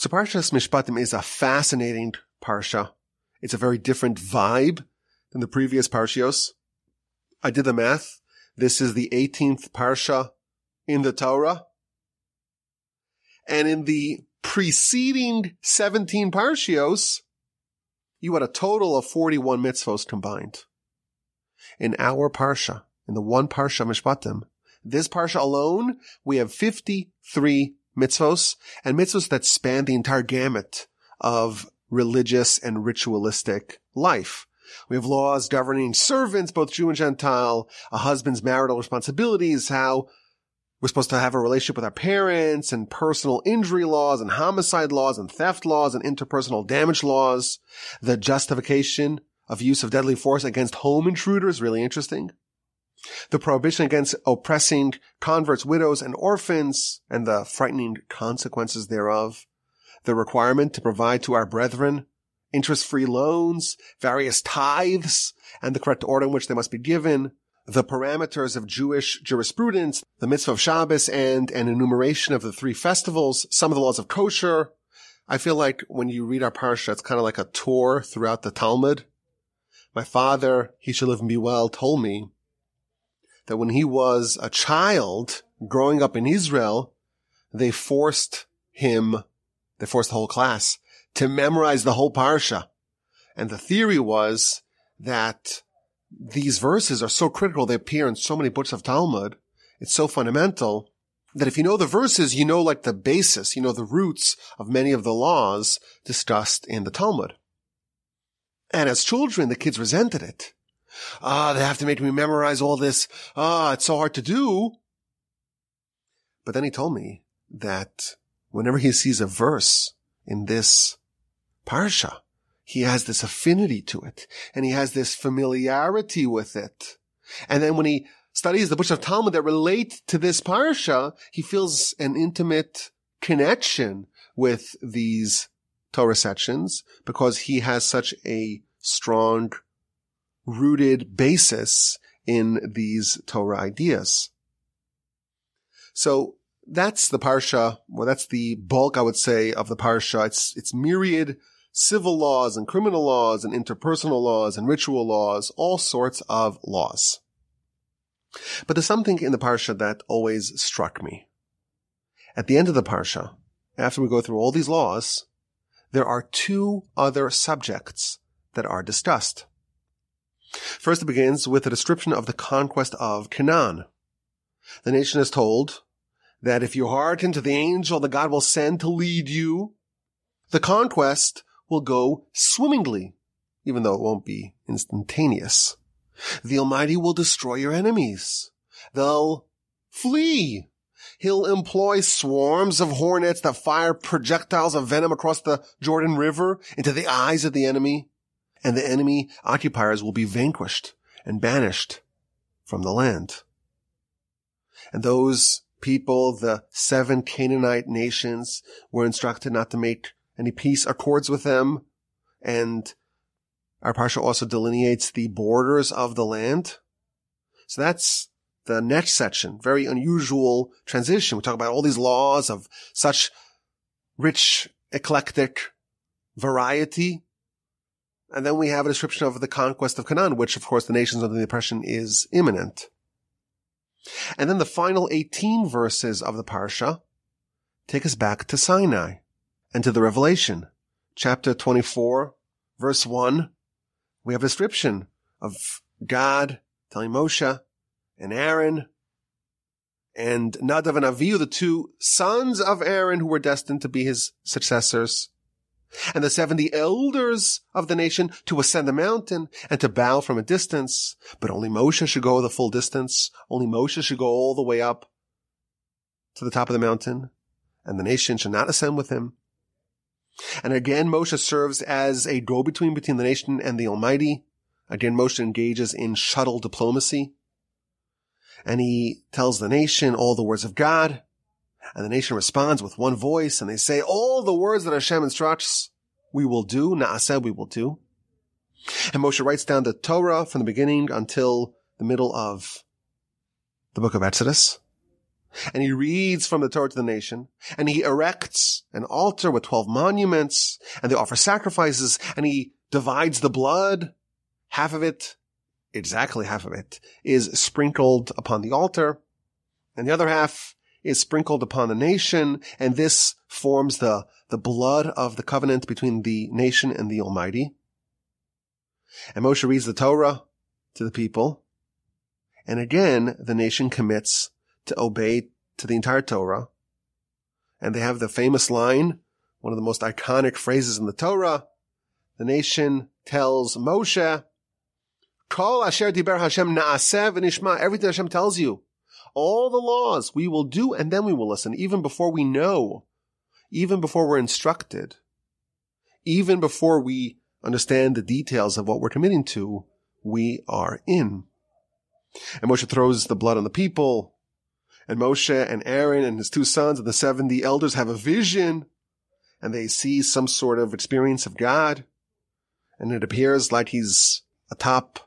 So Parshas Mishpatim is a fascinating parsha. It's a very different vibe than the previous parshios. I did the math. This is the 18th parsha in the Torah. And in the preceding 17 parshios, you had a total of 41 mitzvos combined. In our parsha, in the one parsha Mishpatim, this parsha alone, we have 53 mitzvos, and mitzvos that span the entire gamut of religious and ritualistic life. We have laws governing servants, both Jew and Gentile, a husband's marital responsibilities, how we're supposed to have a relationship with our parents, and personal injury laws, and homicide laws, and theft laws, and interpersonal damage laws. The justification of use of deadly force against home intruders, really interesting. The prohibition against oppressing converts, widows, and orphans, and the frightening consequences thereof. The requirement to provide to our brethren interest-free loans, various tithes, and the correct order in which they must be given. The parameters of Jewish jurisprudence, the mitzvah of Shabbos, and an enumeration of the 3 festivals, some of the laws of kosher. I feel like when you read our parsha, it's kind of like a tour throughout the Talmud. My father, he should live and be well, told me that when he was a child growing up in Israel, they forced the whole class to memorize the whole parsha. And the theory was that these verses are so critical, they appear in so many books of Talmud, it's so fundamental, that if you know the verses, you know like the basis, you know the roots of many of the laws discussed in the Talmud. And as children, the kids resented it. They have to make me memorize all this. It's so hard to do. But then he told me that whenever he sees a verse in this parsha, he has this affinity to it, and he has this familiarity with it. And then when he studies the books of Talmud that relate to this parsha, he feels an intimate connection with these Torah sections because he has such a strong rooted basis in these Torah ideas. So that's the parsha. Well, that's the bulk, I would say, of the parsha. It's myriad civil laws and criminal laws and interpersonal laws and ritual laws, all sorts of laws. But there's something in the parsha that always struck me. At the end of the parsha, after we go through all these laws, there are 2 other subjects that are discussed. First, it begins with a description of the conquest of Canaan. The nation is told that if you hearken to the angel that God will send to lead you, the conquest will go swimmingly, even though it won't be instantaneous. The Almighty will destroy your enemies. They'll flee. He'll employ swarms of hornets that fire projectiles of venom across the Jordan River into the eyes of the enemy, and the enemy occupiers will be vanquished and banished from the land. And those people, the 7 Canaanite nations, were instructed not to make any peace accords with them. And our parsha also delineates the borders of the land. So that's the next section. Very unusual transition. We talk about all these laws of such rich, eclectic variety. And then we have a description of the conquest of Canaan, which, of course, the nations under the oppression is imminent. And then the final 18 verses of the parsha take us back to Sinai and to the Revelation. Chapter 24, verse 1, we have a description of God telling Moshe and Aaron and Nadav and Avihu, the 2 sons of Aaron who were destined to be his successors, and the 70 elders of the nation to ascend the mountain and to bow from a distance. But only Moshe should go the full distance. Only Moshe should go all the way up to the top of the mountain, and the nation should not ascend with him. And again, Moshe serves as a go-between between the nation and the Almighty. Again, Moshe engages in shuttle diplomacy. And he tells the nation all the words of God. And the nation responds with one voice, and they say, all the words that Hashem instructs, we will do. Na'aseh, we will do. And Moshe writes down the Torah from the beginning until the middle of the book of Exodus. and he reads from the Torah to the nation, and he erects an altar with 12 monuments, and they offer sacrifices, and he divides the blood. Exactly half of it, is sprinkled upon the altar, and the other half is sprinkled upon the nation, and this forms the blood of the covenant between the nation and the Almighty. And Moshe reads the Torah to the people, and again, the nation commits to obey to the entire Torah. And they have the famous line, one of the most iconic phrases in the Torah. The nation tells Moshe, Kol asher diber Hashem na'aseh v'nishma. Everything Hashem tells you, all the laws we will do, and then we will listen, even before we know, even before we're instructed, even before we understand the details of what we're committing to, we are in. And Moshe throws the blood on the people, and Moshe and Aaron and his 2 sons and the 70 elders have a vision, and they see some sort of experience of God, and it appears like he's atop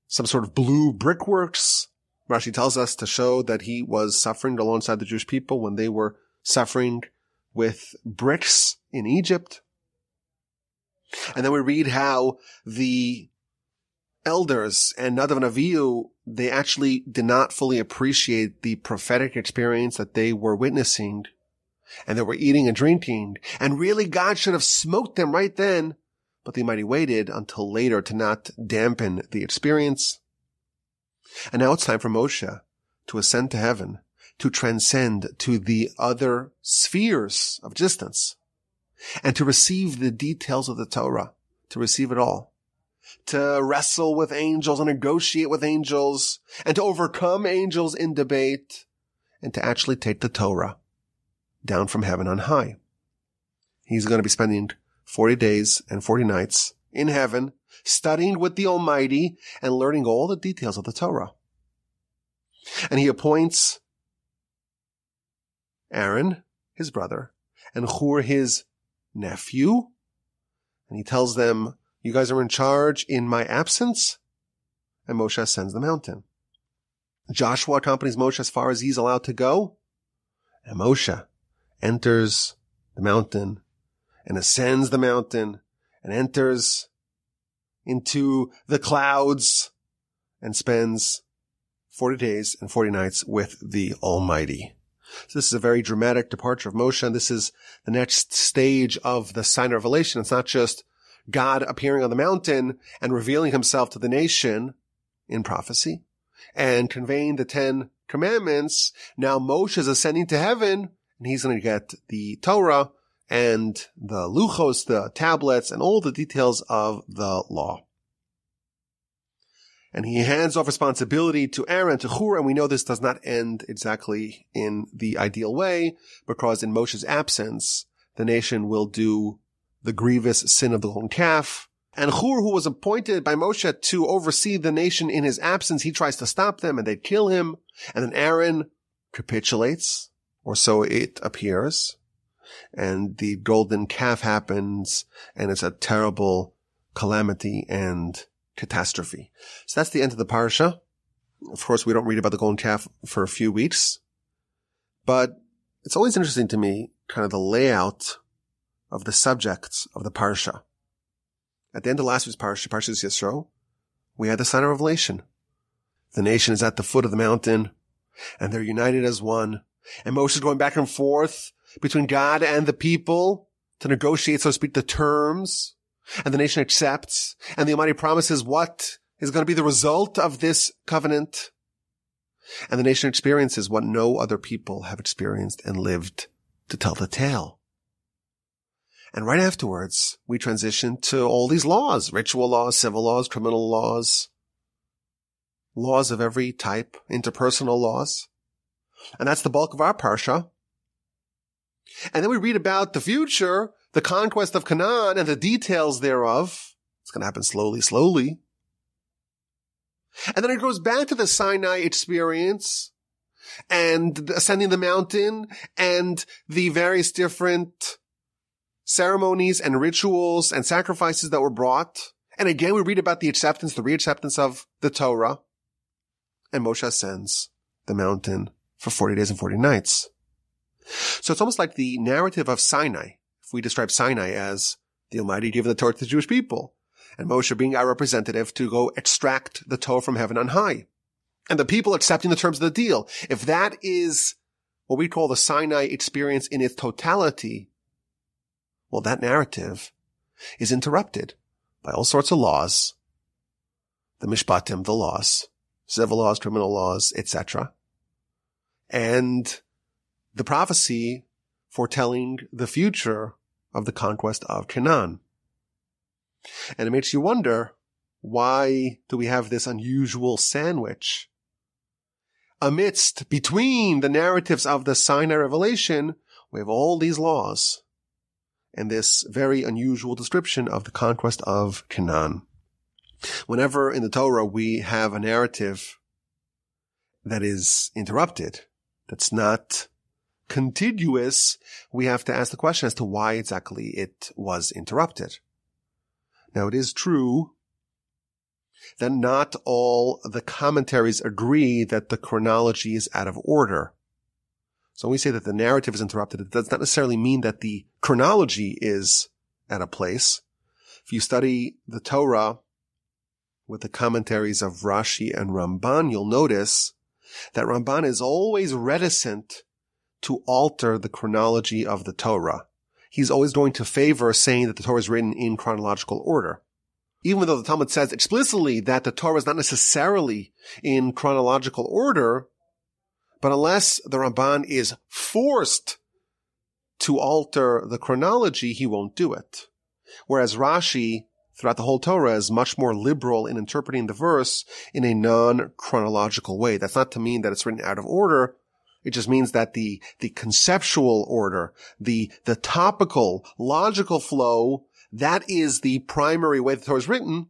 some sort of blue brickworks. Rashi tells us to show that he was suffering alongside the Jewish people when they were suffering with bricks in Egypt. And then we read how the elders and Nadav and Avihu, they actually did not fully appreciate the prophetic experience that they were witnessing, and they were eating and drinking, and really God should have smote them right then, but the Almighty waited until later to not dampen the experience. And now it's time for Moshe to ascend to heaven, to transcend to the other spheres of existence, and to receive the details of the Torah, to receive it all, to wrestle with angels and negotiate with angels, and to overcome angels in debate, and to actually take the Torah down from heaven on high. He's going to be spending 40 days and 40 nights in heaven, studying with the Almighty and learning all the details of the Torah. And he appoints Aaron, his brother, and Hur, his nephew, and he tells them, you guys are in charge in my absence, and Moshe ascends the mountain. Joshua accompanies Moshe as far as he's allowed to go, and Moshe enters the mountain and ascends the mountain and enters into the clouds and spends 40 days and 40 nights with the Almighty. So this is a very dramatic departure of Moshe, and this is the next stage of the Sinai Revelation. It's not just God appearing on the mountain and revealing himself to the nation in prophecy and conveying the 10 commandments. Now Moshe is ascending to heaven, and he's going to get the Torah and the luchos, the tablets, and all the details of the law. And he hands off responsibility to Aaron, to Hur, and we know this does not end exactly in the ideal way, because in Moshe's absence, the nation will do the grievous sin of the golden calf. And Hur, who was appointed by Moshe to oversee the nation in his absence, he tries to stop them, and they kill him. And then Aaron capitulates, or so it appears. And the golden calf happens, and it's a terrible calamity and catastrophe. So that's the end of the parsha. Of course, we don't read about the golden calf for a few weeks, but it's always interesting to me, kind of the layout of the subjects of the parsha. At the end of last week's parsha, Parshas Yisro, we had the Sinai Revelation. The nation is at the foot of the mountain, and they're united as one. And Moshe is going back and forth between God and the people to negotiate, so to speak, the terms. And the nation accepts, and the Almighty promises what is going to be the result of this covenant. And the nation experiences what no other people have experienced and lived to tell the tale. And right afterwards, we transition to all these laws, ritual laws, civil laws, criminal laws, laws of every type, interpersonal laws. And that's the bulk of our parsha. And then we read about the future, the conquest of Canaan and the details thereof. It's going to happen slowly. And then it goes back to the Sinai experience and ascending the mountain and the various different ceremonies and rituals and sacrifices that were brought. And again, we read about the acceptance, the reacceptance of the Torah. And Moshe ascends the mountain for 40 days and 40 nights. So it's almost like the narrative of Sinai. If we describe Sinai as the Almighty giving the Torah to the Jewish people, and Moshe being our representative to go extract the Torah from heaven on high, and the people accepting the terms of the deal. If that is what we call the Sinai experience in its totality, well, that narrative is interrupted by all sorts of laws, the Mishpatim, the laws, civil laws, criminal laws, etc., and the prophecy foretelling the future of the conquest of Canaan. And it makes you wonder, why do we have this unusual sandwich between the narratives of the Sinai Revelation? We have all these laws and this very unusual description of the conquest of Canaan. Whenever in the Torah we have a narrative that is interrupted, that's not contiguous, we have to ask the question as to why exactly it was interrupted. Now, it is true that not all the commentaries agree that the chronology is out of order. So when we say that the narrative is interrupted, it does not necessarily mean that the chronology is out of place. If you study the Torah with the commentaries of Rashi and Ramban, you'll notice that Ramban is always reticent to alter the chronology of the Torah. He's always going to favor saying that the Torah is written in chronological order. Even though the Talmud says explicitly that the Torah is not necessarily in chronological order, but unless the Ramban is forced to alter the chronology, he won't do it. Whereas Rashi, throughout the whole Torah, is much more liberal in interpreting the verse in a non-chronological way. That's not to mean that it's written out of order. It just means that the conceptual order, the topical, logical flow, that is the primary way the Torah is written,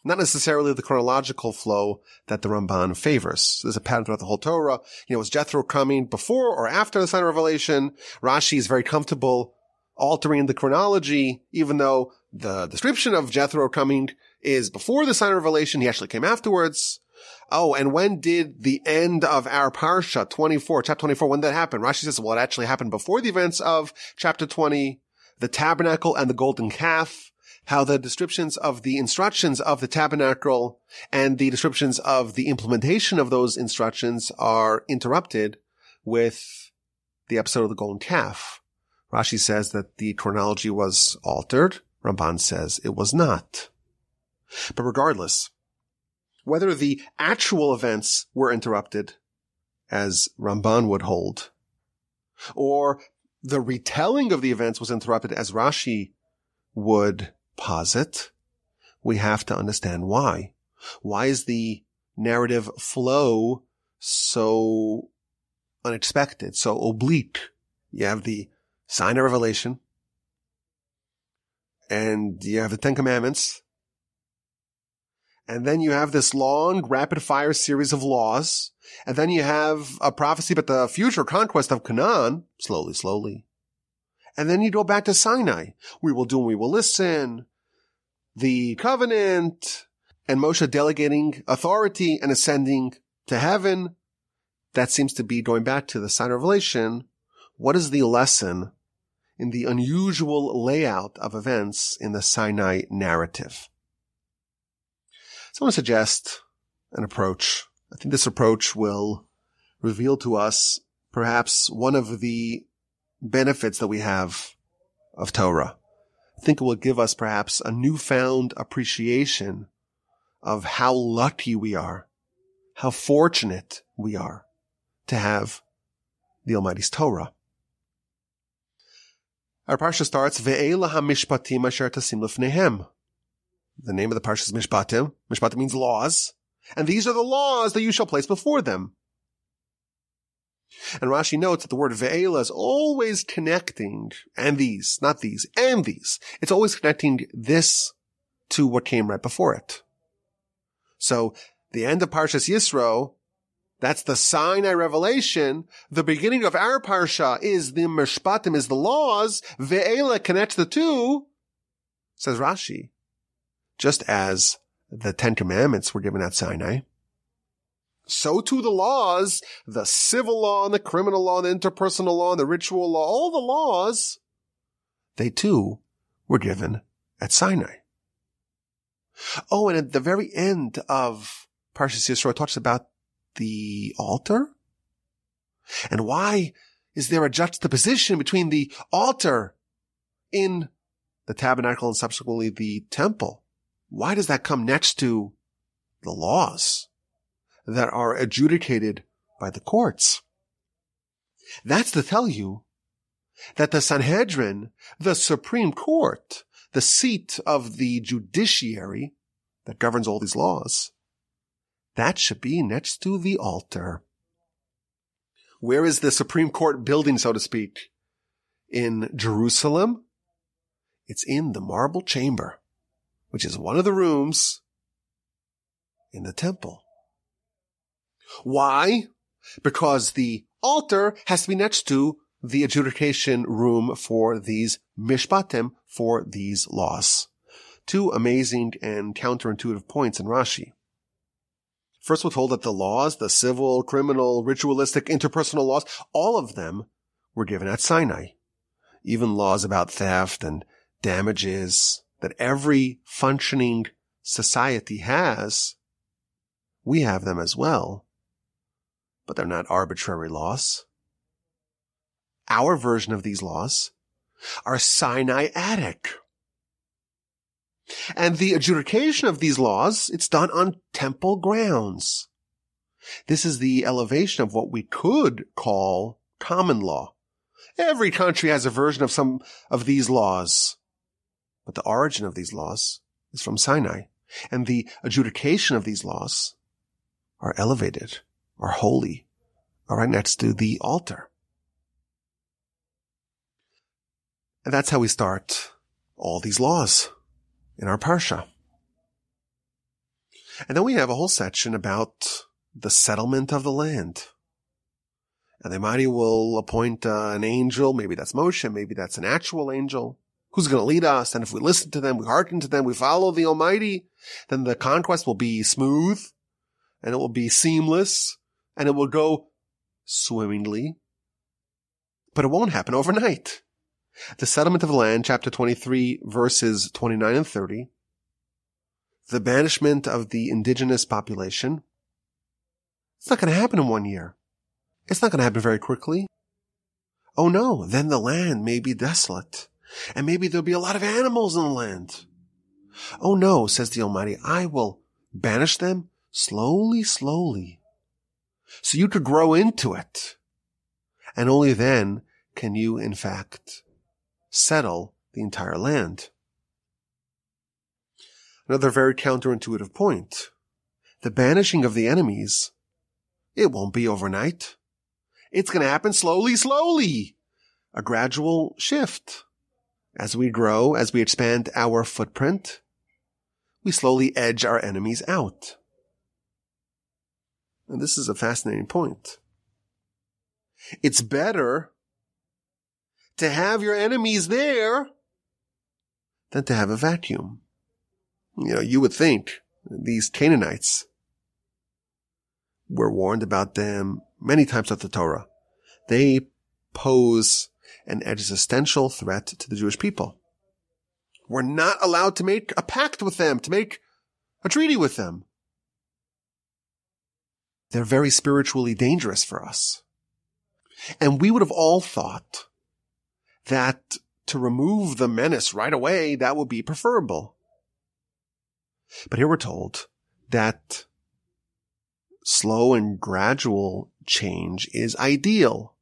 not necessarily the chronological flow that the Ramban favors. There's a pattern throughout the whole Torah. Was Jethro coming before or after the Sinai Revelation? Rashi is very comfortable altering the chronology, even though the description of Jethro coming is before the Sinai Revelation. He actually came afterwards. Oh, and when did the end of our Parsha, chapter 24, when did that happen? Rashi says, well, it actually happened before the events of chapter 20, the tabernacle and the golden calf, how the descriptions of the instructions of the tabernacle and the descriptions of the implementation of those instructions are interrupted with the episode of the golden calf. Rashi says that the chronology was altered. Ramban says it was not. But regardless, whether the actual events were interrupted, as Ramban would hold, or the retelling of the events was interrupted, as Rashi would posit, we have to understand why. Why is the narrative flow so unexpected, so oblique? You have the Sinai Revelation, and you have the Ten Commandments, and then you have this long, rapid-fire series of laws. And then you have a prophecy about the future conquest of Canaan, slowly. And then you go back to Sinai. We will do and we will listen. The covenant. And Moshe delegating authority and ascending to heaven. That seems to be going back to the Sinai Revelation. What is the lesson in the unusual layout of events in the Sinai narrative? So I want to suggest an approach. I think this approach will reveal to us perhaps one of the benefits that we have of Torah. I think it will give us perhaps a newfound appreciation of how lucky we are, how fortunate we are to have the Almighty's Torah. Our Parsha starts, Ve'ela ha-mishpatim asher tasim lefnehem. The name of the Parsha is Mishpatim. Mishpatim means laws. And these are the laws that you shall place before them. And Rashi notes that the word ve'ela is always connecting, and these, not these, and these. It's always connecting this to what came right before it. So the end of Parshas Yisro, that's the Sinai Revelation. The beginning of our Parsha is the Mishpatim, is the laws. Ve'ela connects the two, says Rashi. Just as the Ten Commandments were given at Sinai, so too the laws, the civil law and the criminal law, and the interpersonal law and the ritual law, all the laws, they too were given at Sinai. Oh, and at the very end of Parshas Yisro, it talks about the altar. And why is there a juxtaposition between the altar in the tabernacle and subsequently the temple? Why does that come next to the laws that are adjudicated by the courts? That's to tell you that the Sanhedrin, the Supreme Court, the seat of the judiciary that governs all these laws, that should be next to the altar. Where is the Supreme Court building, so to speak? In Jerusalem? It's in the marble chamber, which is one of the rooms in the temple. Why? Because the altar has to be next to the adjudication room for these Mishpatim, for these laws. Two amazing and counterintuitive points in Rashi. First, we're told that the laws, the civil, criminal, ritualistic, interpersonal laws, all of them were given at Sinai. Even laws about theft and damages that every functioning society has, we have them as well. But they're not arbitrary laws. Our version of these laws are Sinaitic. And the adjudication of these laws, it's done on temple grounds. This is the elevation of what we could call common law. Every country has a version of some of these laws. But the origin of these laws is from Sinai. And the adjudication of these laws are elevated, are holy, are right next to the altar. And that's how we start all these laws in our Parsha. And then we have a whole section about the settlement of the land. And the Almighty will appoint an angel, maybe that's Moshe, maybe that's an actual angel, who's going to lead us. And if we listen to them, we hearken to them, we follow the Almighty, then the conquest will be smooth, and it will be seamless, and it will go swimmingly. But it won't happen overnight. The settlement of the land, chapter 23, verses 29 and 30. The banishment of the indigenous population. It's not going to happen in 1 year. It's not going to happen very quickly. Oh no, then the land may be desolate. And maybe there'll be a lot of animals in the land. Oh no, says the Almighty, I will banish them slowly, slowly. So you could grow into it. And only then can you, in fact, settle the entire land. Another very counterintuitive point. The banishing of the enemies, it won't be overnight. It's going to happen slowly, slowly. A gradual shift. As we grow, as we expand our footprint, we slowly edge our enemies out. And this is a fascinating point. It's better to have your enemies there than to have a vacuum. You know, you would think these Canaanites, were warned about them many times at the Torah. They pose an existential threat to the Jewish people. We're not allowed to make a pact with them, to make a treaty with them. They're very spiritually dangerous for us. And we would have all thought that to remove the menace right away, that would be preferable. But here we're told that slow and gradual change is ideal.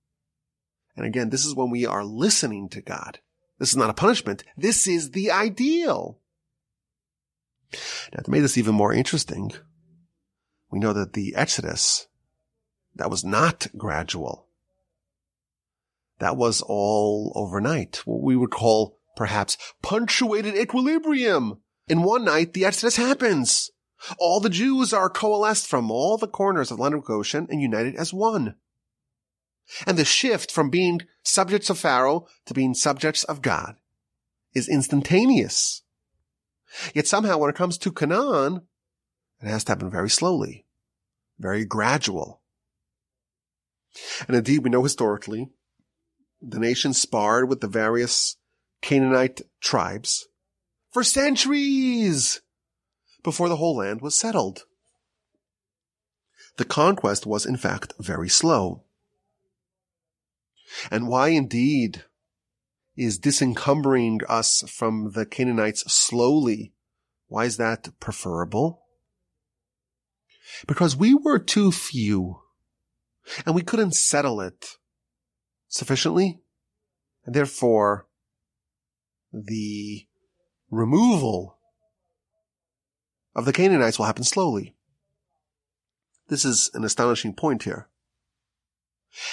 And again, this is when we are listening to God. This is not a punishment. This is the ideal. Now, to make this even more interesting, we know that the Exodus, that was not gradual. That was all overnight, what we would call perhaps punctuated equilibrium. In one night, the Exodus happens. All the Jews are coalesced from all the corners of the land of Goshen and united as one. And the shift from being subjects of Pharaoh to being subjects of God is instantaneous. Yet somehow when it comes to Canaan, it has to happen very slowly, very gradual. And indeed, we know historically, the nation sparred with the various Canaanite tribes for centuries before the whole land was settled. The conquest was, in fact, very slow. And why indeed is disencumbering us from the Canaanites slowly? Why is that preferable? Because we were too few, and we couldn't settle it sufficiently, and therefore the removal of the Canaanites will happen slowly. This is an astonishing point here.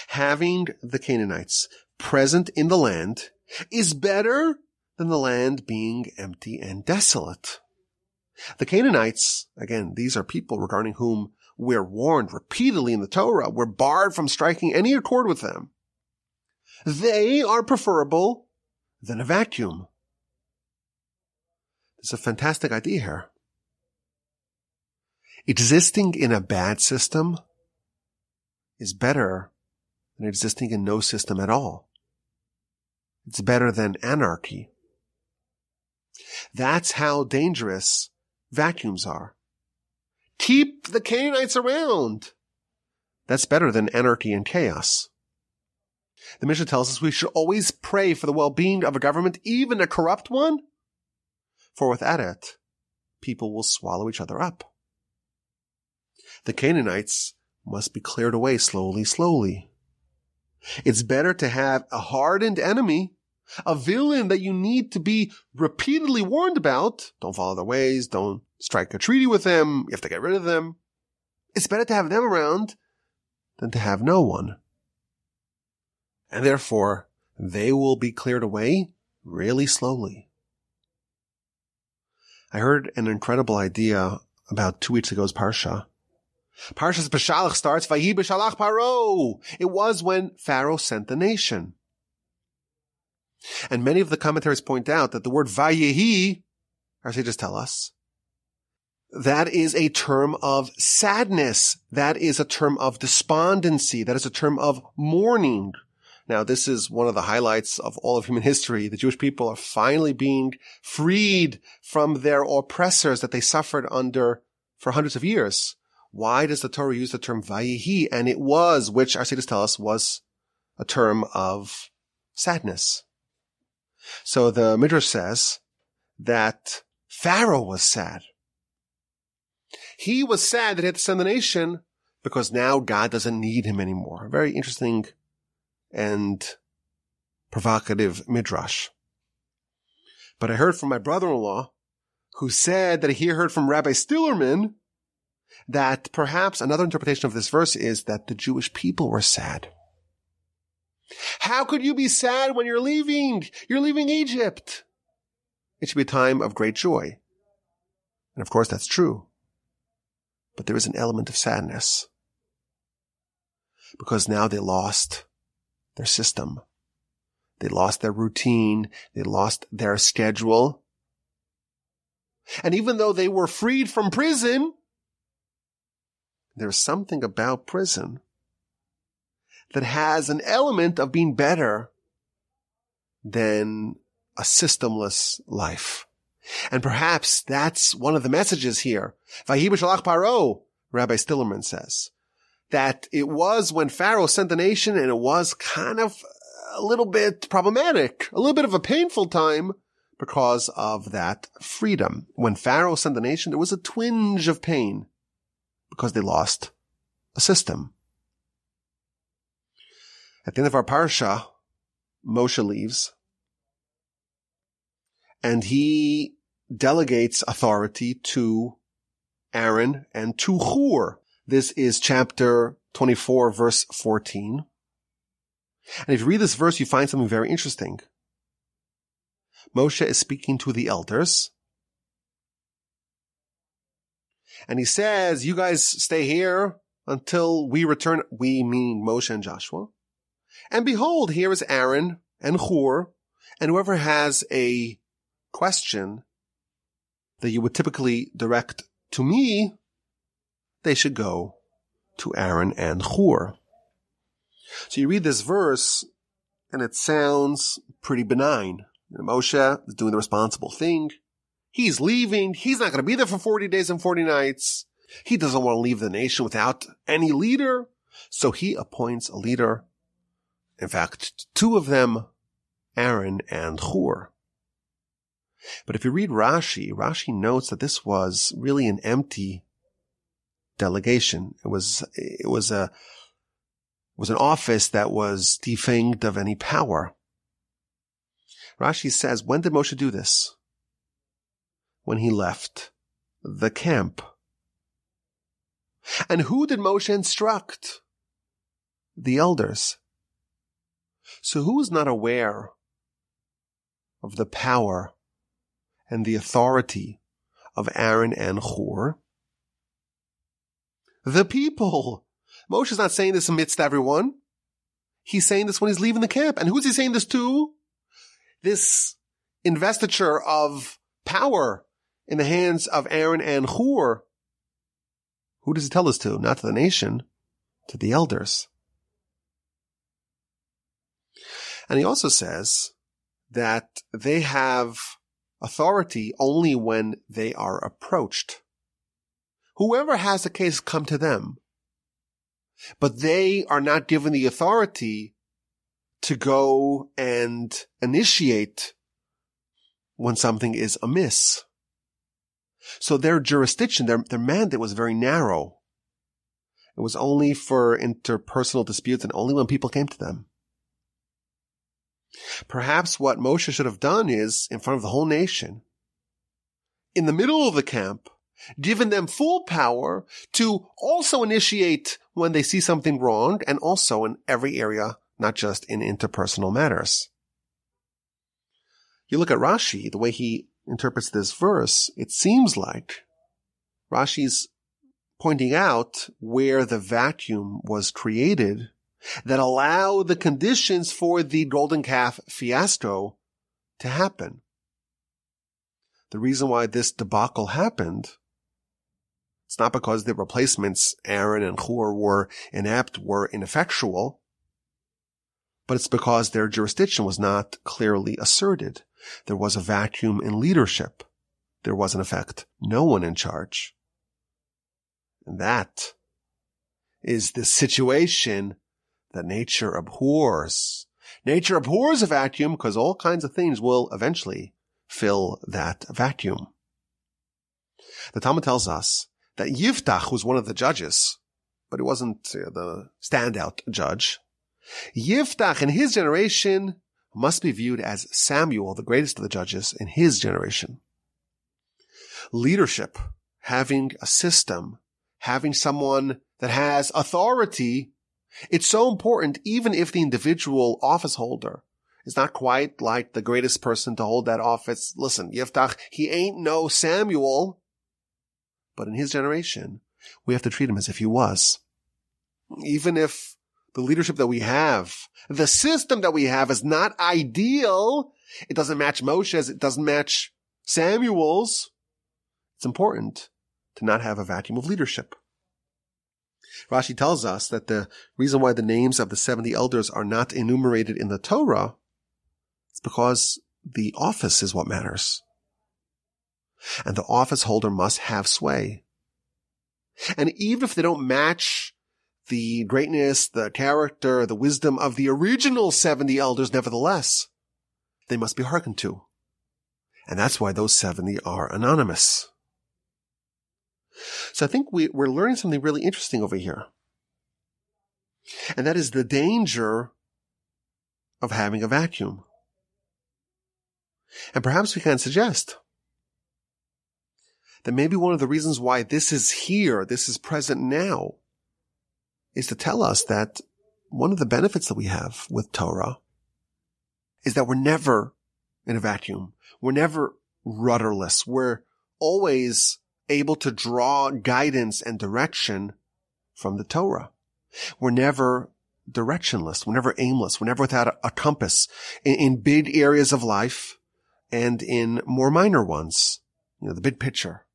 Having the Canaanites present in the land is better than the land being empty and desolate. The Canaanites, again, these are people regarding whom we're warned repeatedly in the Torah. We're barred from striking any accord with them. They are preferable than a vacuum. There's a fantastic idea here. Existing in a bad system is better than existing in no system at all. It's better than anarchy. That's how dangerous vacuums are. Keep the Canaanites around. That's better than anarchy and chaos. The Mishnah tells us we should always pray for the well-being of a government, even a corrupt one, for without it, people will swallow each other up. The Canaanites must be cleared away slowly, slowly. It's better to have a hardened enemy, a villain that you need to be repeatedly warned about. Don't follow their ways. Don't strike a treaty with them. You have to get rid of them. It's better to have them around than to have no one. And therefore, they will be cleared away really slowly. I heard an incredible idea about 2 weeks ago's Parsha. Parsha's Beshalach starts, Vayi Beshalach Paro. It was when Pharaoh sent the nation. And many of the commentaries point out that the word Vayehi, our sages tell us, that is a term of sadness. That is a term of despondency. That is a term of mourning. Now, this is one of the highlights of all of human history. The Jewish people are finally being freed from their oppressors that they suffered under for hundreds of years. Why does the Torah use the term Vayehi? And it was, which our sages tell us, was a term of sadness. So the Midrash says that Pharaoh was sad. He was sad that he had to send the nation because now God doesn't need him anymore. Very interesting and provocative midrash. But I heard from my brother-in-law, who said that he heard from Rabbi Stillerman that perhaps another interpretation of this verse is that the Jewish people were sad. How could you be sad when you're leaving? You're leaving Egypt. It should be a time of great joy. And of course that's true. But there is an element of sadness. Because now they lost their system. They lost their routine. They lost their schedule. And even though they were freed from prison, there's something about prison that has an element of being better than a systemless life. And perhaps that's one of the messages here. Vayi b'shalach paro, Rabbi Stillerman says, that it was when Pharaoh sent the nation and it was kind of a little bit problematic, a little bit of a painful time because of that freedom. When Pharaoh sent the nation, there was a twinge of pain because they lost a system. At the end of our Parsha, Moshe leaves and he delegates authority to Aaron and to Hur. This is chapter 24, verse 14. And if you read this verse, you find something very interesting. Moshe is speaking to the elders. And he says, you guys stay here until we return. We mean Moshe and Joshua. And behold, here is Aaron and Hur, and whoever has a question that you would typically direct to me, they should go to Aaron and Hur. So you read this verse, and it sounds pretty benign. Moshe is doing the responsible thing. He's leaving. He's not going to be there for 40 days and 40 nights. He doesn't want to leave the nation without any leader. So he appoints a leader. In fact, two of them, Aaron and Hur. But if you read Rashi notes that this was really an empty delegation. It was an office that was defanged of any power. Rashi says, when did Moshe do this? When he left the camp. And who did Moshe instruct? The elders. So who is not aware of the power and the authority of Aaron and Hur? The people. Moshe is not saying this amidst everyone. He's saying this when he's leaving the camp. And who's he saying this to? This investiture of power in the hands of Aaron and Hur. Who does he tell this to? Not to the nation, to the elders. And he also says that they have authority only when they are approached. Whoever has a case come to them, but they are not given the authority to go and initiate when something is amiss. So their jurisdiction, their mandate was very narrow. It was only for interpersonal disputes and only when people came to them. Perhaps what Moshe should have done is, in front of the whole nation, in the middle of the camp, given them full power to also initiate when they see something wrong, and also in every area, not just in interpersonal matters. You look at Rashi, the way he interprets this verse, it seems like Rashi's pointing out where the vacuum was created that allowed the conditions for the golden calf fiasco to happen. The reason why this debacle happened, it's not because the replacements, Aaron and Hur, were inept, were ineffectual, but it's because their jurisdiction was not clearly asserted. There was a vacuum in leadership. There was, in effect, no one in charge. And that is the situation that nature abhors. Nature abhors a vacuum because all kinds of things will eventually fill that vacuum. The Talmud tells us that Yiftach was one of the judges, but he wasn't the standout judge. Yiftach in his generation must be viewed as Samuel, the greatest of the judges in his generation. Leadership, having a system, having someone that has authority, it's so important even if the individual office holder is not quite like the greatest person to hold that office. Listen, Yiftach, he ain't no Samuel, but in his generation, we have to treat him as if he was. Even if the leadership that we have, the system that we have is not ideal, it doesn't match Moshe's, it doesn't match Samuel's, it's important to not have a vacuum of leadership. Rashi tells us that the reason why the names of the 70 elders are not enumerated in the Torah is because the office is what matters. And the office holder must have sway. And even if they don't match the greatness, the character, the wisdom of the original 70 elders, nevertheless, they must be hearkened to. And that's why those 70 are anonymous. So I think we're learning something really interesting over here. And that is the danger of having a vacuum. And perhaps we can suggest that maybe one of the reasons why this is here, this is present now, is to tell us that one of the benefits that we have with Torah is that we're never in a vacuum. We're never rudderless. We're always able to draw guidance and direction from the Torah. We're never directionless. We're never aimless. We're never without a compass in big areas of life and in more minor ones. The big picture.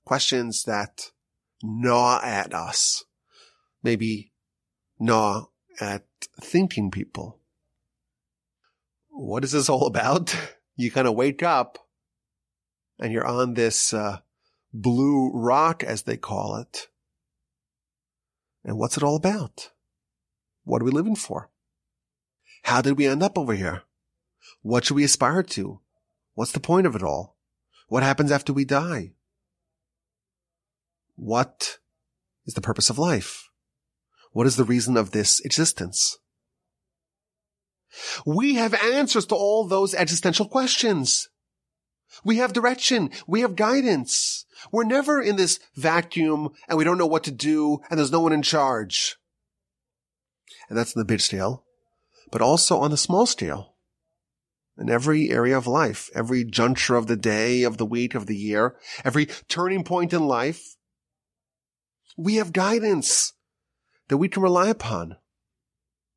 Questions that gnaw at us. maybe gnaw at thinking people. What is this all about? You kind of wake up and you're on this blue rock, as they call it. And what's it all about? What are we living for? How did we end up over here? What should we aspire to? What's the point of it all? What happens after we die? What is the purpose of life? What is the reason of this existence? We have answers to all those existential questions. We have direction. We have guidance. We're never in this vacuum and we don't know what to do and there's no one in charge. And that's in the big scale, but also on the small scale. In every area of life, every juncture of the day, of the week, of the year, every turning point in life, we have guidance that we can rely upon.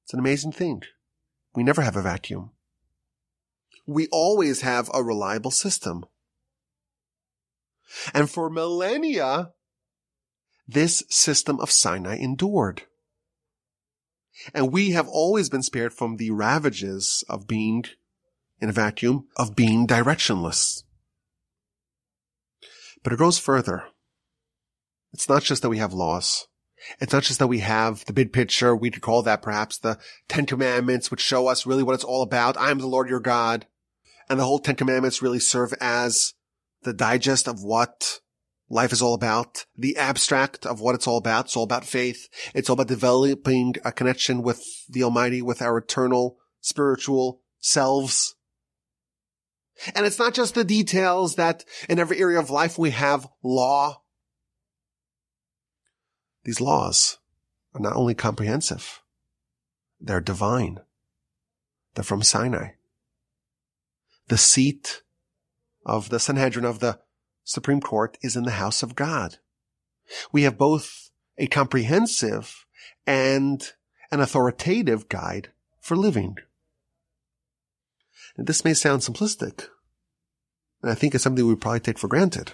It's an amazing thing. We never have a vacuum. We always have a reliable system. And for millennia, this system of Sinai endured. And we have always been spared from the ravages of being in a vacuum, of being directionless. But it goes further. It's not just that we have laws. It's not just that we have the big picture. We could call that perhaps the 10 Commandments, which show us really what it's all about. I am the Lord your God. And the whole 10 Commandments really serve as the digest of what life is all about, the abstract of what it's all about. It's all about faith. It's all about developing a connection with the Almighty, with our eternal spiritual selves. And it's not just the details that in every area of life we have law. These laws are not only comprehensive, they're divine. They're from Sinai. The seat of the Sanhedrin, of the Supreme Court, is in the house of God. We have both a comprehensive and an authoritative guide for living. And this may sound simplistic, and I think it's something we probably take for granted.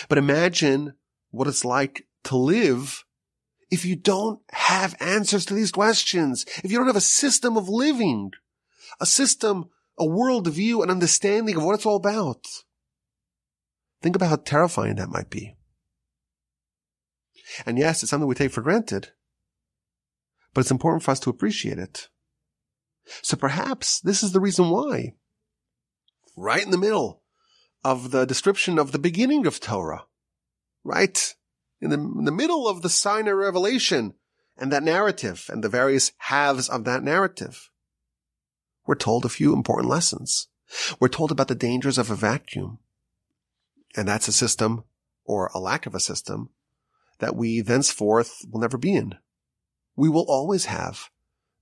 But imagine what it's like to live if you don't have answers to these questions, if you don't have a system of living, a system, a worldview, an understanding of what it's all about. Think about how terrifying that might be. And yes, it's something we take for granted, but it's important for us to appreciate it. So perhaps this is the reason why, right in the middle of the description of the beginning of Torah, right in the middle of the Sinai Revelation and that narrative and the various halves of that narrative, we're told a few important lessons. We're told about the dangers of a vacuum. And that's a system, or a lack of a system, that we thenceforth will never be in. We will always have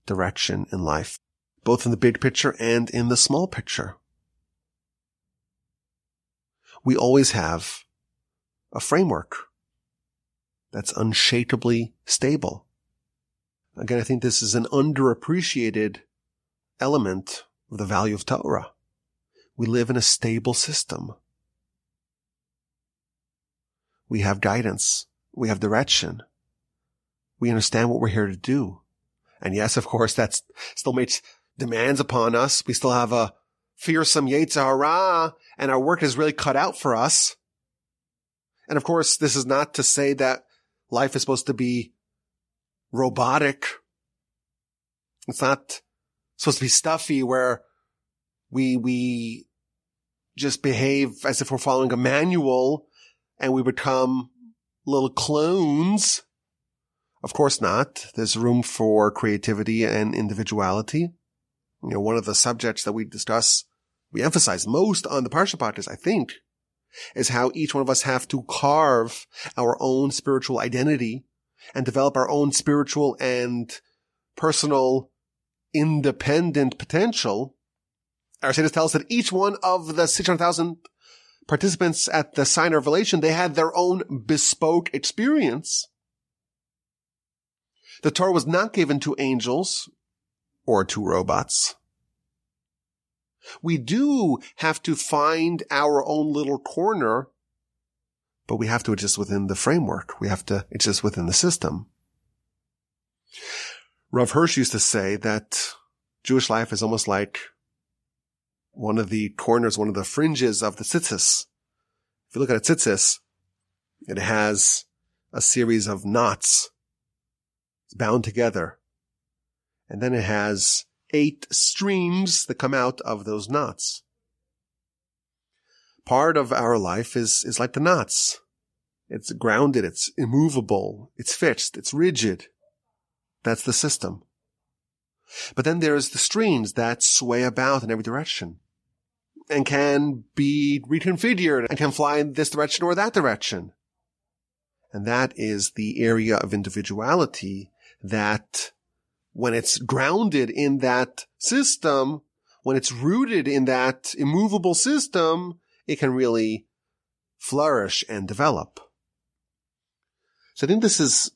direction in life, both in the big picture and in the small picture. We always have a framework that's unshakably stable. Again, I think this is an underappreciated element of the value of Torah. We live in a stable system. We have guidance. We have direction. We understand what we're here to do. And yes, of course, that still makes demands upon us. We still have a fearsome Yetzer Hara, and our work is really cut out for us. And of course, this is not to say that life is supposed to be robotic. It's not supposed to be stuffy where we just behave as if we're following a manual and we become little clones. Of course not. There's room for creativity and individuality. You know, one of the subjects that we discuss, we emphasize most on the Parsha Podcast, I think, is how each one of us have to carve our own spiritual identity and develop our own spiritual and personal independent potential. Our Sages tell us that each one of the 600,000 participants at the Sinai Revelation, they had their own bespoke experience. The Torah was not given to angels or to robots. We do have to find our own little corner but we have to exist within the framework. We have to exist within the system. Rav Hirsch used to say that Jewish life is almost like one of the corners, one of the fringes of the tzitzis. If you look at a tzitzis, it has a series of knots. It's bound together. And then it has 8 streams that come out of those knots. Part of our life is like the knots. It's grounded, it's immovable, it's fixed, it's rigid. That's the system. But then there's the streams that sway about in every direction and can be reconfigured and can fly in this direction or that direction. And that is the area of individuality that, when it's grounded in that system, when it's rooted in that immovable system, it can really flourish and develop. So I think this is,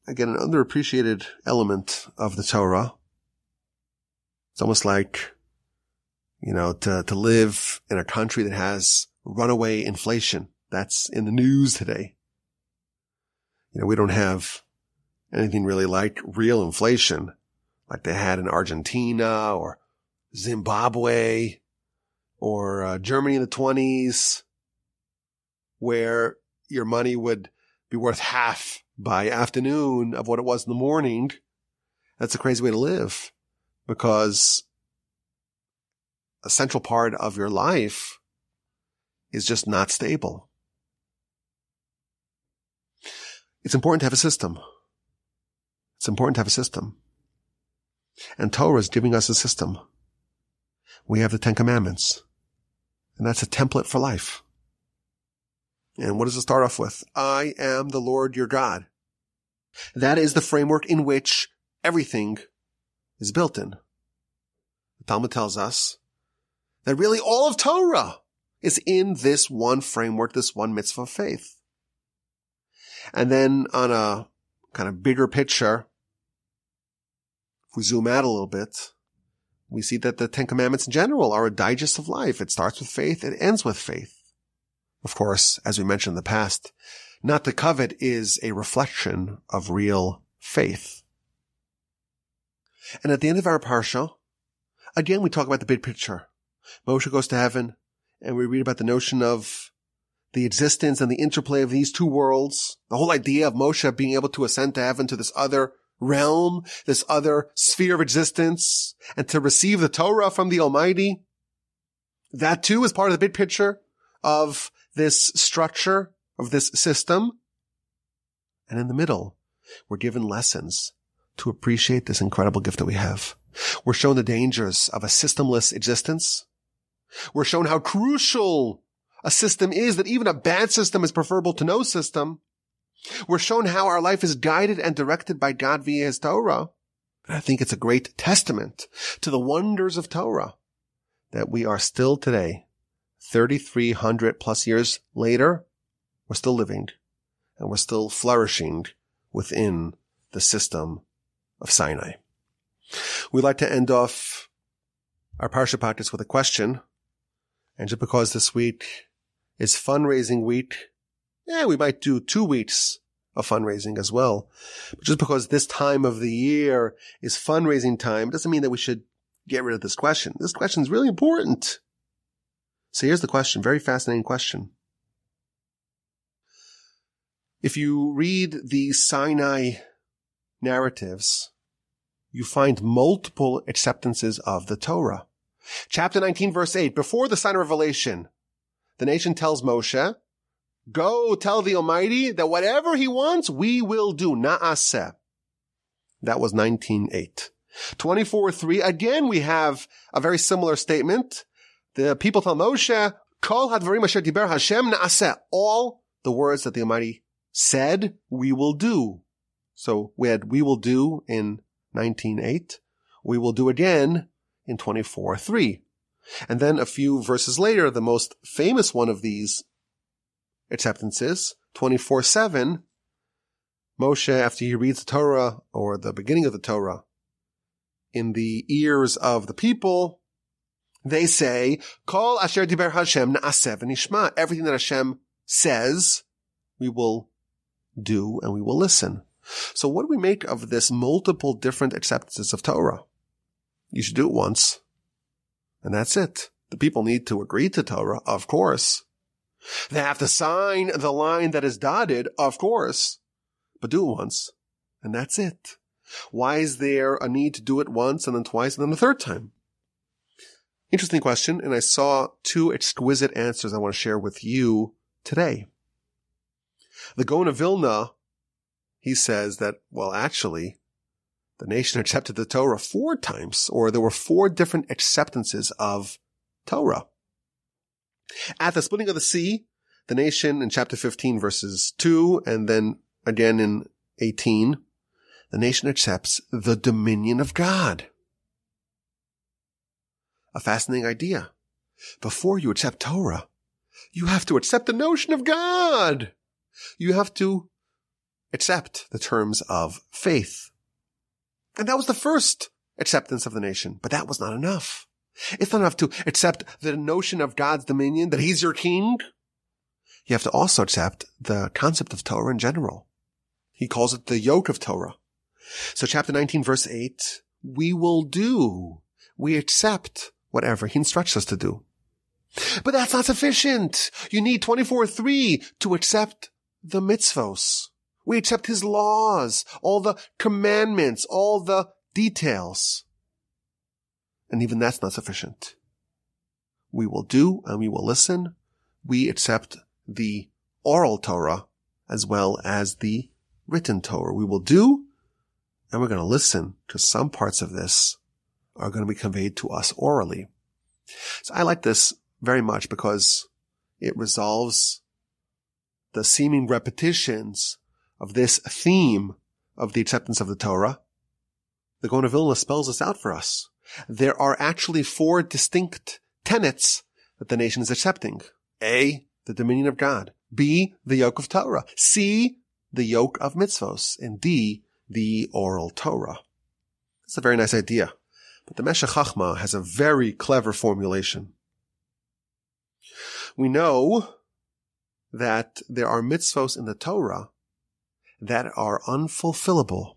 again, an underappreciated element of the Torah. It's almost like, to live in a country that has runaway inflation. That's in the news today. We don't have anything really like real inflation, like they had in Argentina or Zimbabwe or Germany in the 1920s, where your money would be worth half by afternoon of what it was in the morning. That's a crazy way to live, because a central part of your life is just not stable. It's important to have a system. It's important to have a system. And Torah is giving us a system. We have the 10 Commandments. And that's a template for life. And what does it start off with? I am the Lord your God. That is the framework in which everything is built in. The Talmud tells us that really all of Torah is in this one framework, this one mitzvah of faith. And then on a kind of bigger picture, if we zoom out a little bit, we see that the 10 Commandments in general are a digest of life. It starts with faith, it ends with faith. Of course, as we mentioned in the past, not to covet is a reflection of real faith. And at the end of our Parsha, again we talk about the big picture. Moshe goes to heaven, and we read about the notion of the existence and the interplay of these two worlds, the whole idea of Moshe being able to ascend to heaven, to this other realm, this other sphere of existence, and to receive the Torah from the Almighty. That too is part of the big picture of this structure, of this system. And in the middle, we're given lessons to appreciate this incredible gift that we have. We're shown the dangers of a systemless existence. We're shown how crucial a system is, that even a bad system is preferable to no system. We're shown how our life is guided and directed by God via His Torah. And I think it's a great testament to the wonders of Torah that we are still today, 3,300 plus years later, we're still living and we're still flourishing within the system of Sinai. We'd like to end off our Parsha Podcast with a question. And just because this week is fundraising week, we might do 2 weeks of fundraising as well. But just because this time of the year is fundraising time doesn't mean that we should get rid of this question. This question is really important. So here's the question, very fascinating question. If you read the Sinai narratives, you find multiple acceptances of the Torah. Chapter 19, verse 8, before the Sinai Revelation, the nation tells Moshe, go tell the Almighty that whatever He wants, we will do. Na'aseh. That was 19:8. 24:3, again we have a very similar statement. The people tell Moshe, Kol hadvarim asher diber Hashem na'aseh. All the words that the Almighty said, we will do. So we had we will do in 19:8. We will do again in 24:3. And then a few verses later, the most famous one of these acceptances, 24:7, Moshe, after he reads the Torah, or the beginning of the Torah, in the ears of the people, they say, Kol asher diber Hashem na'aseh v'nishma. Everything that Hashem says, we will do, and we will listen. So what do we make of this multiple different acceptances of Torah? You should do it once, and that's it. The people need to agree to Torah, of course. They have to sign the line that is dotted, of course, but do it once, and that's it. Why is there a need to do it once and then twice and then a third time? Interesting question, and I saw two exquisite answers I want to share with you today. The Gaon of Vilna, he says that, well, actually, the nation accepted the Torah 4 times, or there were 4 different acceptances of Torah. At the splitting of the sea, the nation in chapter 15 verses 2, and then again in 18, the nation accepts the dominion of God. A fascinating idea. Before you accept Torah, you have to accept the notion of God. You have to accept the terms of faith. And that was the first acceptance of the nation, but that was not enough. It's not enough to accept the notion of God's dominion, that he's your king. You have to also accept the concept of Torah in general. He calls it the yoke of Torah. So chapter 19, verse 8, we accept whatever he instructs us to do. But that's not sufficient. You need 24:3 to accept the mitzvos. We accept his laws, all the commandments, all the details. And even that's not sufficient. We will do and we will listen. We accept the oral Torah as well as the written Torah. We will do and we're going to listen, because some parts of this are going to be conveyed to us orally. So I like this very much because it resolves the seeming repetitions of this theme of the acceptance of the Torah. The Gaon of Vilna spells this out for us. There are actually 4 distinct tenets that the nation is accepting. A, the dominion of God. B, the yoke of Torah. C, the yoke of mitzvos. And D, the oral Torah. It's a very nice idea. But the Meshech Chochmah has a very clever formulation. We know that there are mitzvos in the Torah that are unfulfillable.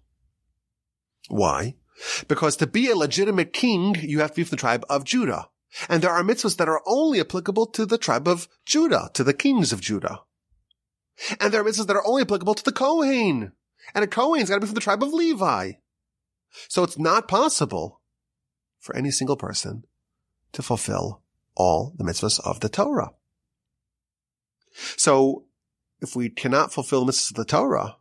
Why? Because to be a legitimate king, you have to be from the tribe of Judah. And there are mitzvahs that are only applicable to the tribe of Judah, to the kings of Judah. And there are mitzvahs that are only applicable to the Kohen. And a Kohen's got to be from the tribe of Levi. So it's not possible for any single person to fulfill all the mitzvahs of the Torah. So if we cannot fulfill the mitzvahs of the Torah,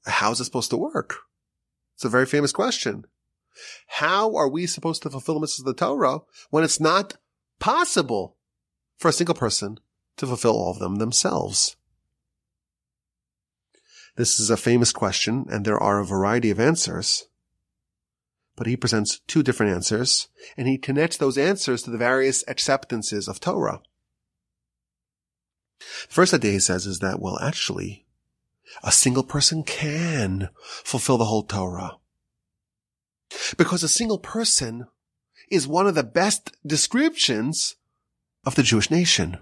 how is it supposed to work? It's a very famous question. How are we supposed to fulfill the mitzvahs of the Torah when it's not possible for a single person to fulfill all of them themselves? This is a famous question, and there are a variety of answers. But he presents 2 different answers, and he connects those answers to the various acceptances of Torah. The first idea he says is that, well, actually, a single person can fulfill the whole Torah. Because a single person is one of the best descriptions of the Jewish nation.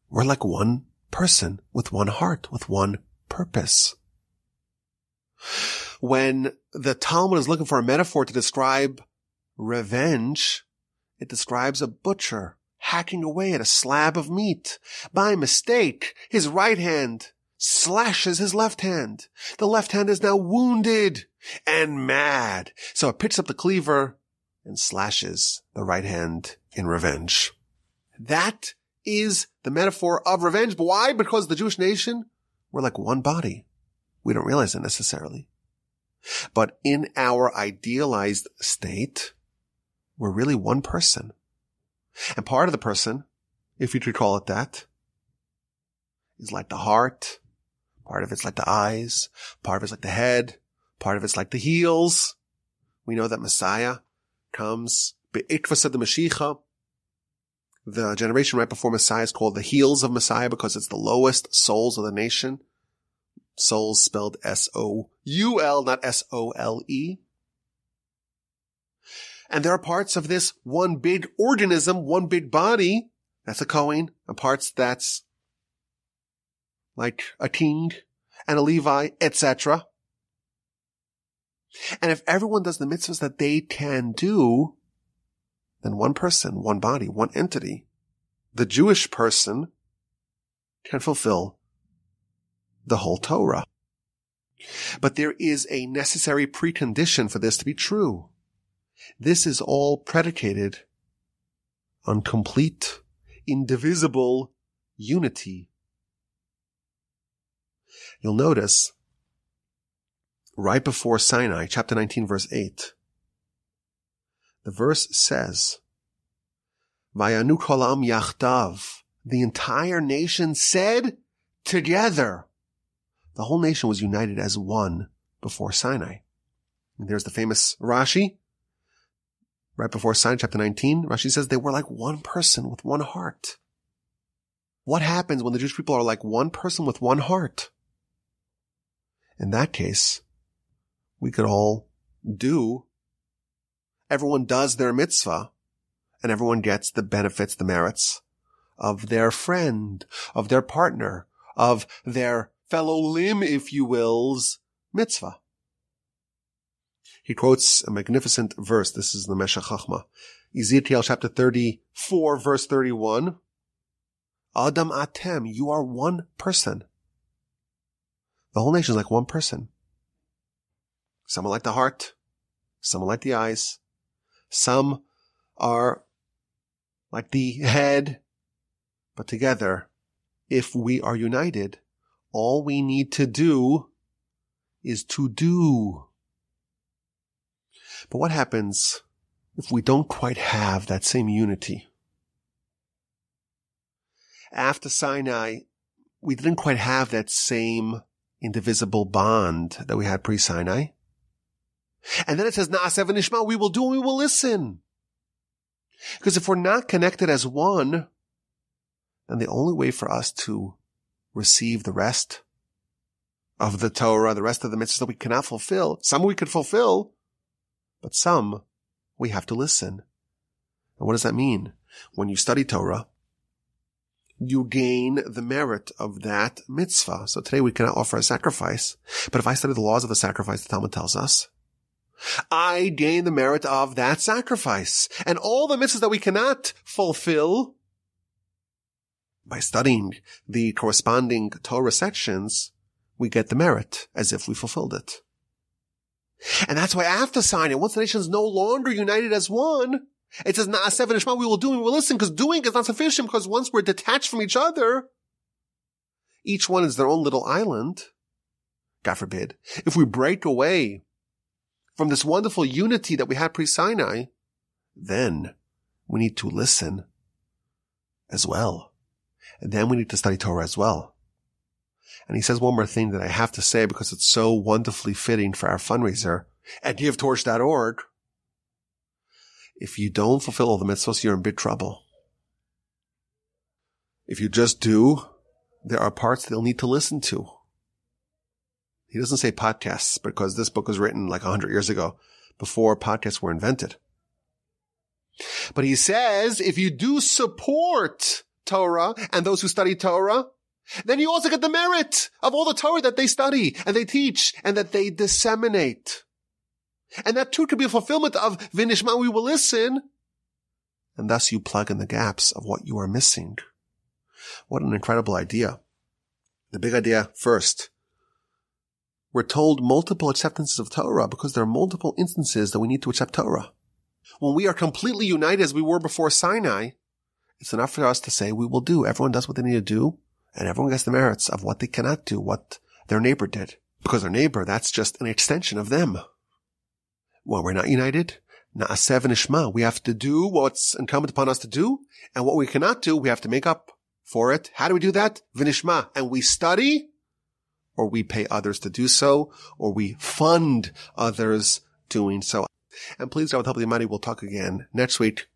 We're like one person with one heart, with one purpose. When the Talmud is looking for a metaphor to describe revenge, it describes a butcher hacking away at a slab of meat. By mistake, his right hand slashes his left hand. The left hand is now wounded and mad. So it picks up the cleaver and slashes the right hand in revenge. That is the metaphor of revenge. But why? Because the Jewish nation, we're like one body. We don't realize it necessarily. But in our idealized state, we're really one person. And part of the person, if you could call it that, is like the heart. Part of it's like the eyes. Part of it's like the head. Part of it's like the heels. We know that Messiah comes, be'ikvasa de Mashiach. The generation right before Messiah is called the heels of Messiah because it's the lowest souls of the nation. Souls spelled S-O-U-L, not S-O-L-E. And there are parts of this one big organism, one big body, that's a Kohen, and parts that's like a king and a Levi, etc. And if everyone does the mitzvahs that they can do, then one person, one body, one entity, the Jewish person, can fulfill the whole Torah. But there is a necessary precondition for this to be true. This is all predicated on complete, indivisible unity. You'll notice right before Sinai, chapter 19, verse 8, the verse says, Vayanu kol ha'am yachdav. The entire nation said together. The whole nation was united as one before Sinai. And there's the famous Rashi. Right before Sinai, chapter 19, Rashi says they were like one person with one heart. What happens when the Jewish people are like one person with one heart? In that case, we could all everyone does their mitzvah, and everyone gets the benefits, the merits of their friend, of their partner, of their fellow limb, if you will's, mitzvah. He quotes a magnificent verse. This is the Meshech Chochmah. Ezekiel chapter 34, verse 31. Adam atem, you are one person. The whole nation is like one person. Some are like the heart. Some are like the eyes. Some are like the head. But together, if we are united, all we need to do is to do. But what happens if we don't quite have that same unity? After Sinai, we didn't quite have that same indivisible bond that we had pre-Sinai. And then it says, Na'aseh v'nishma, we will do and we will listen. Because if we're not connected as one, then the only way for us to receive the rest of the Torah, the rest of the mitzvahs that we cannot fulfill, some we could fulfill, but some we have to listen. And what does that mean? When you study Torah, you gain the merit of that mitzvah. So today we cannot offer a sacrifice, but if I study the laws of the sacrifice, the Talmud tells us, I gain the merit of that sacrifice. And all the mitzvahs that we cannot fulfill, by studying the corresponding Torah sections, we get the merit as if we fulfilled it. And that's why after Sinai, once the nation is no longer united as one, it says, Na'aseh v'nishma, we will do and we will listen, because doing is not sufficient, because once we're detached from each other, each one is their own little island. God forbid. If we break away from this wonderful unity that we had pre-Sinai, then we need to listen as well. And then we need to study Torah as well. And he says one more thing that I have to say because it's so wonderfully fitting for our fundraiser at givetorch.org. If you don't fulfill all the mitzvos, you're in big trouble. If you just do, there are parts they'll need to listen to. He doesn't say podcasts because this book was written like 100 years ago, before podcasts were invented. But he says if you do support Torah and those who study Torah, then you also get the merit of all the Torah that they study and they teach and that they disseminate. And that too could be a fulfillment of V'nishma, we will listen. And thus you plug in the gaps of what you are missing. What an incredible idea. The big idea first. We're told multiple acceptances of Torah because there are multiple instances that we need to accept Torah. When we are completely united as we were before Sinai, it's enough for us to say we will do. Everyone does what they need to do, and everyone gets the merits of what they cannot do, what their neighbor did. Because their neighbor, that's just an extension of them. When we're not united, Na'aseh v'nishma, we have to do what's incumbent upon us to do, and what we cannot do, we have to make up for it. How do we do that? V'nishma. And we study, or we pay others to do so, or we fund others doing so. And please, God, with the help of the Almighty, we'll talk again next week.